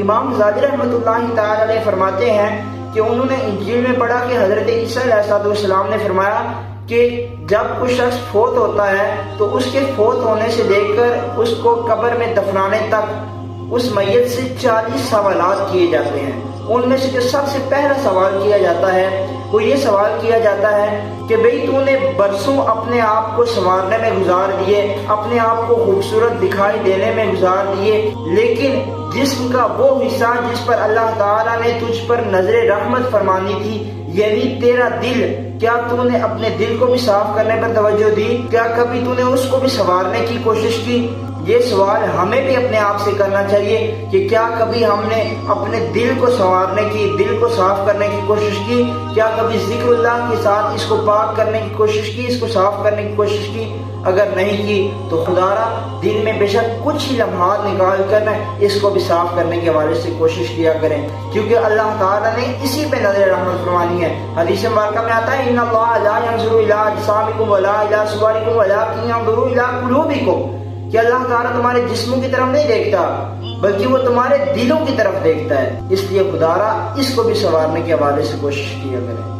امام غزالی رحمۃ اللہ تعالی علیہ فرماتے ہیں کہ انہوں نے انجیل میں پڑھا کہ حضرت عیسیٰ علیہ السلام نے فرمایا کہ جب کوئی شخص فوت ہوتا ہے تو اس کے فوت ہونے سے لے کر اس کو قبر میں دفنانے تک اس میت سے 40 سوالات کیے جاتے ہیں۔ ان میں سے جو سب سے پہلا سوال کیا جاتا ہے وہ یہ سوال کیا جاتا ہے کہ بھئی تو نے برسوں اپنے آپ کو سنوارنے میں گزار دیے، اپنے آپ کو خوبصورت دکھائی دینے میں گزار دیے، لیکن جسم کا وہ حصہ جس پر اللہ تعالیٰ نے تجھ پر نظر رحمت فرمانی تھی، یعنی تیرا دل، کیا تو نے اپنے دل کو بھی صاف کرنے پر توجہ دی؟ کیا کبھی تو نے اس کو بھی سنوارنے کی کوشش کی؟ یہ سوال ہمیں بھی اپنے آپ سے کرنا چاہیے کہ کیا کبھی ہم نے اپنے دل کو سنوارنے کی، دل کو صاف کرنے کی کوشش کی؟ کیا کبھی ذکر اللہ کے ساتھ اس کو پاک کرنے کی کوشش کی، اس کو صاف کرنے کی کوشش کی؟ اگر نہیں کی تو خدا را دن میں بے شک کچھ ہی لمحات نکال کر اس کو بھی صاف کرنے کے حوالے سے کوشش کیا کریں، کیونکہ اللہ تعالیٰ نے اسی پہ نظر رحمت فرمانی ہے۔ حدیث مبارکہ میں آتا ہے ان اللہ لا ينظر الى اجسامکم ولا الى صورکم ولکن ينظر الى قلوبکم، کہ اللہ تعالیٰ تمہارے جسموں کی طرف نہیں دیکھتا بلکہ وہ تمہارے دلوں کی طرف دیکھتا ہے۔ اس لیے خدا را اس کو بھی سنوارنے کے حوالے سے کوشش کیا کریں۔